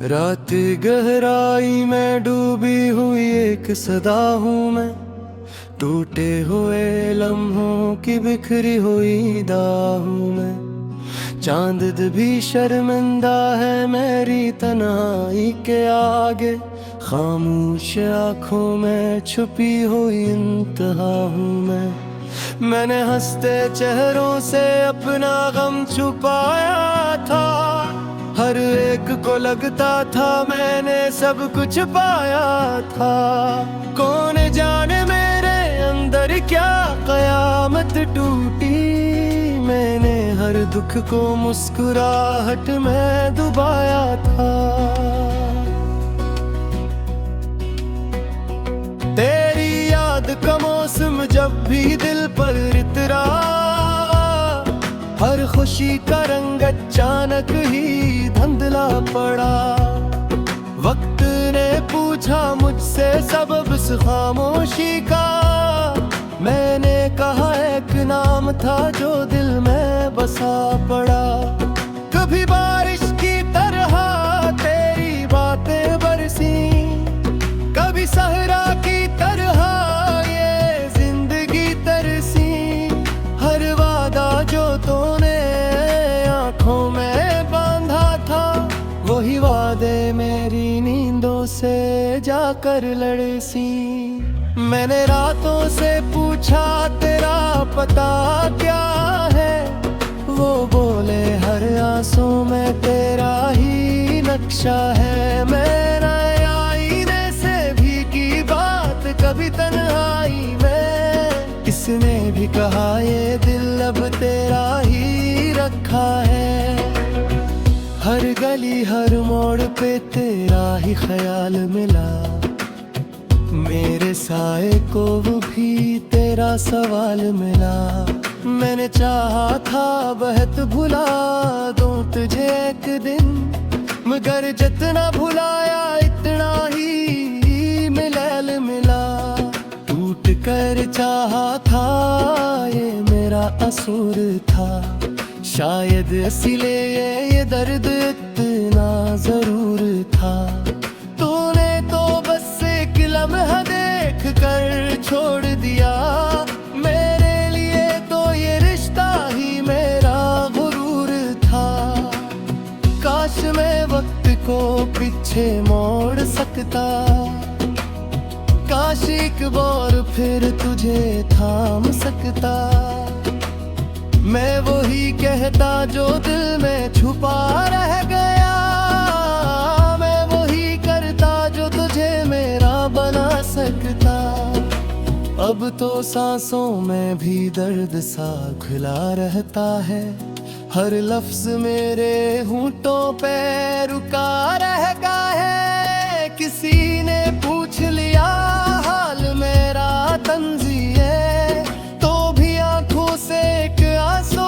रात गहराई में डूबी हुई एक सदा हूँ मैं, टूटे हुए लम्हों की बिखरी हुई दाह हूँ मैं। चांद भी शर्मिंदा है मेरी तन्हाई के आगे, खामोश आँखों में छुपी हुई इंतहा हूँ मैं। मैंने हंसते चेहरों से अपना गम छुपाया था, हर एक को लगता था मैंने सब कुछ पाया था। कौन जाने मेरे अंदर क्या कयामत टूटी, मैंने हर दुख को मुस्कुराहट में डुबाया था। तेरी याद का मौसम जब भी दिल पर इतरा, हर खुशी का रंग अचानक ही धुंधला पड़ा। वक्त ने पूछा मुझसे सबब इस खामोशी का, मैंने कहा एक नाम था जो दिल में बसा पड़ा। कभी बारिश की तरह तेरी बातें बरसी, कभी सहरा की तरह ये जिंदगी तरसी। हर वादा जो तूने आँखों में बांधा था, वही वादे मेरी नींदों से जाकर लड़सी। मैंने रातों से पूछा तेरा पता क्या है, वो बोले हर आंसू में तेरा ही नक्शा है। मेरा आईने से भी की बात कभी तन्हाई में, किसने भी कहा ये दिल अब तेरा ही रखा है। हर गली हर मोड़ पे तेरा ही ख्याल मिला, मेरे साए को वो भी तेरा सवाल मिला। मैंने चाहा था बहत भुला दूं तुझे एक दिन, मगर जितना भुलाया इतना ही मिलैल मिला। टूट कर चाहा था ये मेरा असूर था, शायद इसलिए ये दर्द इतना जरूर था। तूने तो बस एक लम्हा देख कर छोड़ दिया, मेरे लिए तो ये रिश्ता ही मेरा गुरूर था। काश मैं वक्त को पीछे मोड़ सकता, काश एक बार फिर तुझे थाम सकता। मैं वही कहता जो दिल में छुपा रह गया, मैं वही करता जो तुझे मेरा बना सकता। अब तो सांसों में भी दर्द सा घुला रहता है, हर लफ्ज मेरे होंठों पे रुका रहता है। किसी ने पूछ लिया हाल मेरा तंजीए, तो भी आंखों से एक आंसू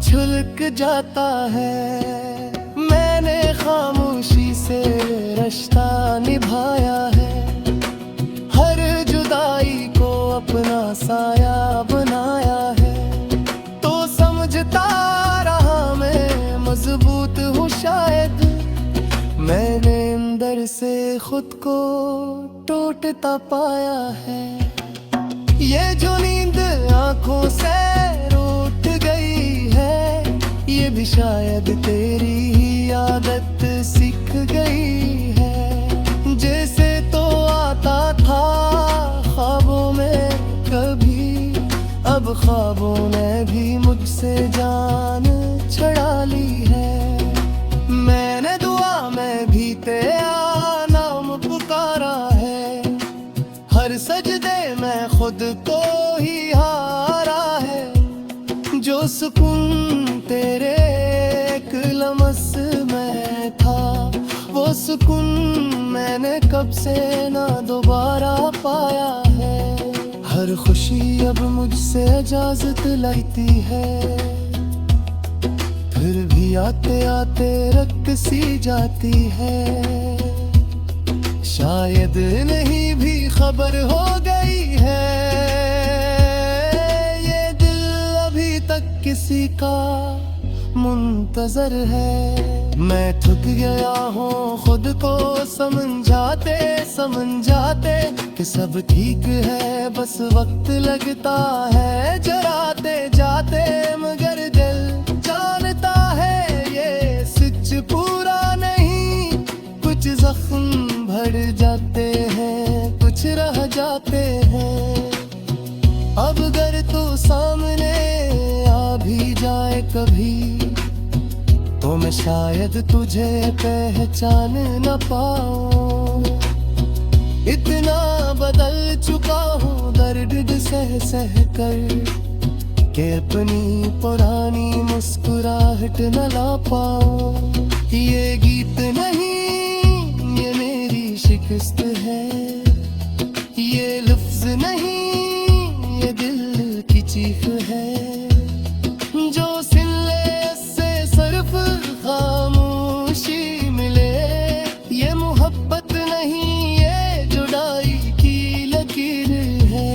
छुलक जाता है। मैंने खामोशी से रिश्ता निभाया है, हर जुदाई को अपना साया बनाया है। तो समझता रहा मैं मजबूत हूँ शायद, मैंने अंदर से खुद को टूटता पाया है। ये जो नींद आंखों से रूठ गई है, ये भी शायद तेरी ही आदत सीख गई है। जैसे तो आता था ख्वाबों में कभी, अब ख्वाबों ने भी मुझसे जान छुड़ा ली है। मैंने दुआ में भी तेरा नाम पुकारा है, हर सजदे में खुद को ही हारा है। जो सुकून तेरे एक लम्स में था, वो सुकून मैंने कब से ना दोबारा पाया है। हर खुशी अब मुझसे इजाजत लेती है, फिर भी आते आते रख सी जाती है। शायद नहीं भी खबर हो गई है, ये दिल अभी तक किसी का मुंतजर है। मैं थक गया हूँ खुद को समझाते समझाते कि सब ठीक है, बस वक्त लगता है जराते जाते। मगर दिल जानता है ये सच पूरा नहीं, कुछ जख्म भर जाते हैं, कुछ रह जाते हैं। अब अगर तू सामने आ भी जाए कभी, तो मैं शायद तुझे पहचान न पाऊं। इतना बदल चुका हूँ दर्द सह सह कर, कि अपनी पुरानी मुस्कुराहट न ला पाऊं। ये गीत नहीं ये मेरी शिकस्त है, ये लफ्ज नहीं ये दिल की चीख है। जो सिले से सिर्फ खामोशी मिले, ये मोहब्बत नहीं ये जुदाई की लकीर है।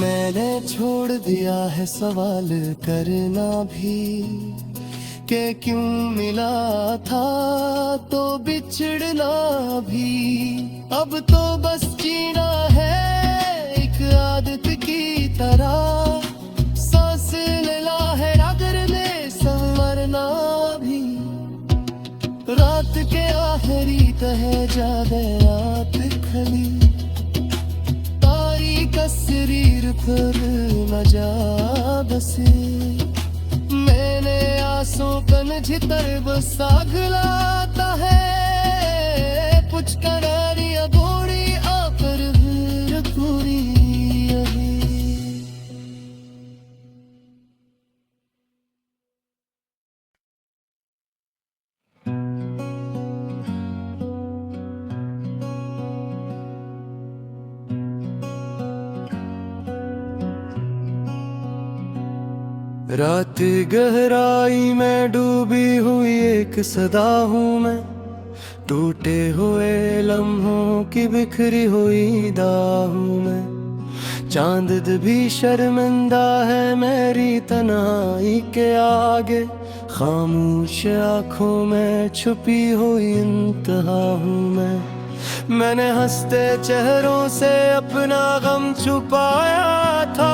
मैंने छोड़ दिया है सवाल करना भी, कि क्यों मिला था तो बिछड़ना भी। अब तो बस जीना है एक आदत की तरह, सांस लेना है अगर में संवरना भी। रात के आखिरी तह जा रात खली, तारीख शरीर पर न जा बसे। मैंने आंसू कन झितर बस आग लाता है, कुछ करारिया गोड़ी आकर पूरी अभी। रात गहराई में डूबी हुई एक सदा हूँ मैं, टूटे हुए लम्हों की बिखरी हुई दाह हूँ मैं। चांद भी शर्मिंदा है मेरी तन्हाई के आगे, खामोश आँखों में छुपी हुई इंतहा हूँ मैं। मैंने हंसते चेहरों से अपना गम छुपाया था,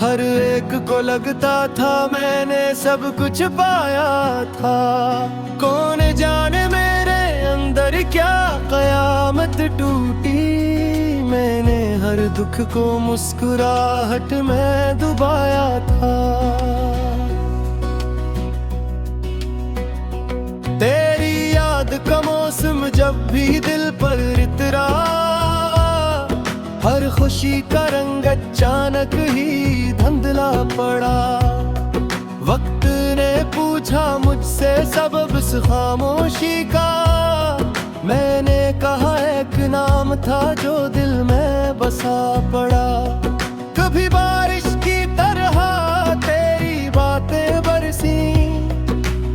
हर एक को लगता था मैंने सब कुछ पाया था। कौन जाने मेरे अंदर क्या कयामत टूटी, मैंने हर दुख को मुस्कुराहट में डुबाया था। तेरी याद का मौसम जब भी दिल पर इतरा, हर खुशी का रंग अचानक ही धुंधला पड़ा। वक्त ने पूछा मुझसे सबब इस खामोशी का, मैंने कहा एक नाम था जो दिल में बसा पड़ा। कभी बारिश की तरह तेरी बातें बरसी,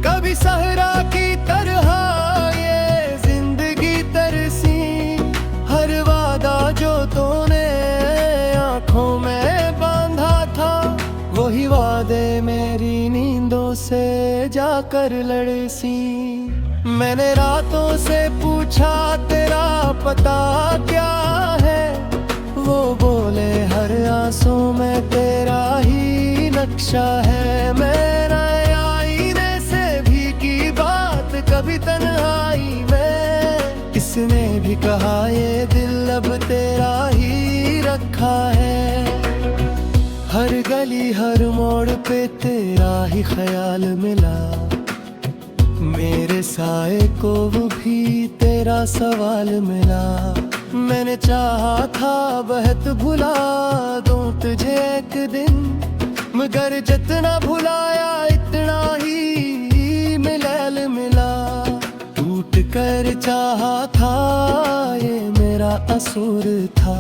कभी सहरा की तरह ये जिंदगी तरसी। हर वादा जो तूने आँखों में बांधा था, वही वादे मेरी नींदों से जाकर लड़सी। मैंने रातों से पूछा तेरा पता क्या है, वो बोले हर आंसू में तेरा ही नक्शा है। मेरा आईने से भी की बात कभी तन्हाई में, किसने भी कहा ये दिल अब तेरा ही रखा है। हर गली हर मोड़ पे तेरा ही ख्याल मिला, मेरे साए को वो भी तेरा सवाल मिला। मैंने चाहा था बहुत भुला दूं तुझे एक दिन, मगर जितना भुलाया इतना ही मिलैल मिला। टूट कर चाहा था ये मेरा असूर था,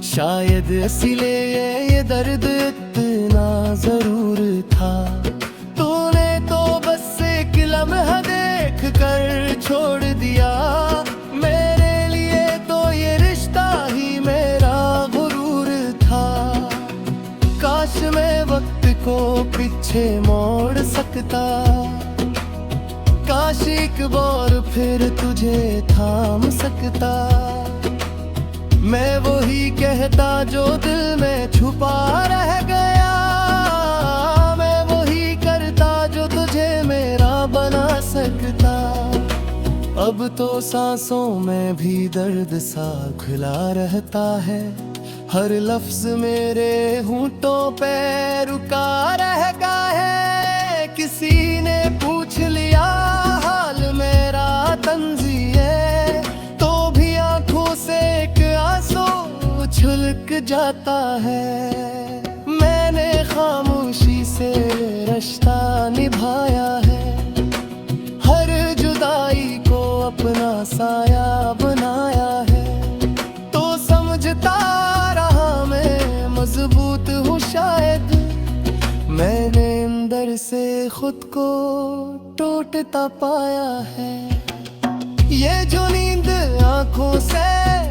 शायद इसलिए ये दर्द इतना जरूर था। तूने तो बस एक लम्हा देख कर छोड़ दिया, मेरे लिए तो ये रिश्ता ही मेरा गुरूर था। काश मैं वक्त को पीछे मोड़ सकता सकता। काश एक बार फिर तुझे थाम सकता। मैं वही कहता जो दिल में छुपा रह गया। मैं वही करता जो तुझे मेरा बना सकता। अब तो सांसों में भी दर्द सा घुला रहता है। हर लफ्ज मेरे होंठों पे रुका रहता है। किसी ने पूछ लिया हाल मेरा तंज़िए, तो भी आंखों से एक आंसू छलक जाता है। मैंने खामोशी से रिश्ता निभाया है। हर जुदाई को अपना साया बनाया है। तो समझता रहा मैं मजबूत हूँ शायद। मैंने अंदर से खुद को टूटता पाया है। ये जो नींद आंखों से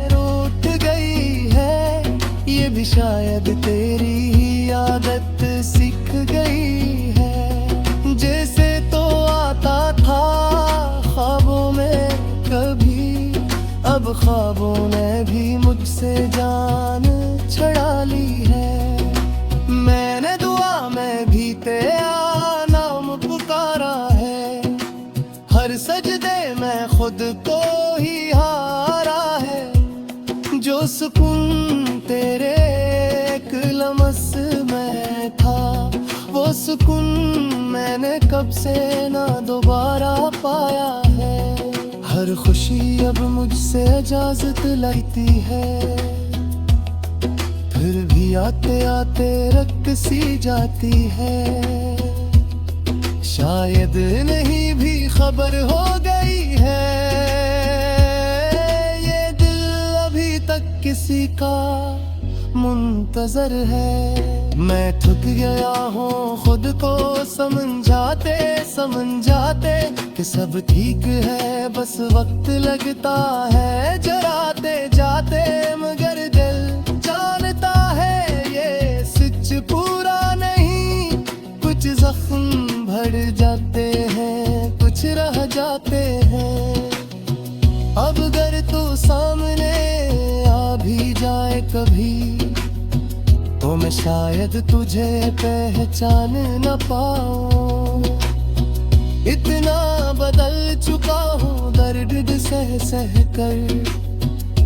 रूठ गई है, ये भी शायद तेरी ही आदत सीख गई है। जैसे तो आता था ख्वाबों में कभी, अब ख्वाबों ने भी मुझसे जान छुड़ा ली है। मैंने दुआ में भी तेरा नाम पुकारा है। हर सजदे में खुद को ही हारा है। जो सुकून तेरे एक लम्स में था, वो सुकून मैंने कब से ना दोबारा पाया है। हर खुशी अब मुझसे इजाजत लेती है। फिर भी आते आते रख सी जाती है। शायद नहीं भी खबर हो गई है। ये दिल अभी तक किसी का मुंतजर है। मैं थक गया हूँ खुद को समझाते समझाते कि सब ठीक है, बस वक्त लगता है जराते जाते। मगर दिल जानता है ये सच पूरा नहीं। कुछ जख्म भर जाते हैं, कुछ रह जाते हैं। अब अगर तू सामने आ भी जाए कभी, तो मैं शायद तुझे पहचान न पाऊं। इतना बदल चुका हूँ दर्द सह सह कर,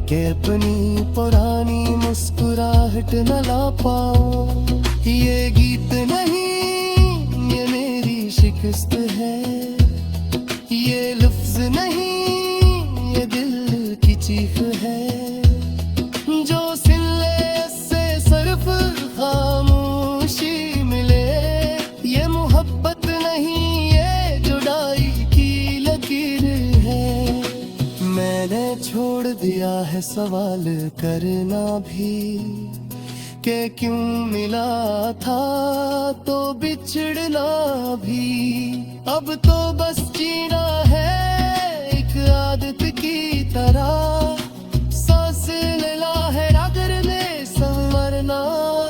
कि अपनी पुरानी मुस्कुराहट न ला पाऊं। ये गीत नहीं, ये मेरी शिकस्त है। ये लफ्ज नहीं, ये दिल की चीख है। जो सिले से सिर्फ खामोशी मिले। ये मोहब्बत नहीं, ये जुदाई की लकीर है। मैंने छोड़ दिया है सवाल करना भी, कि क्यों मिला था तो बिछड़ना भी। अब तो बस जीना है एक आदत की तरह। सांस लेना है अगर में संवरना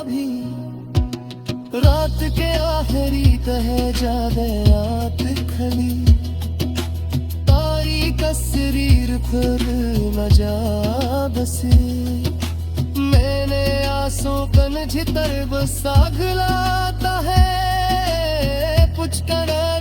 भी। रात के आखिरी तह जा रात खली, तारीख असरीर खुद न जा बसे। मैंने आंसू कन झितर बसा घुलाता है। पुचकना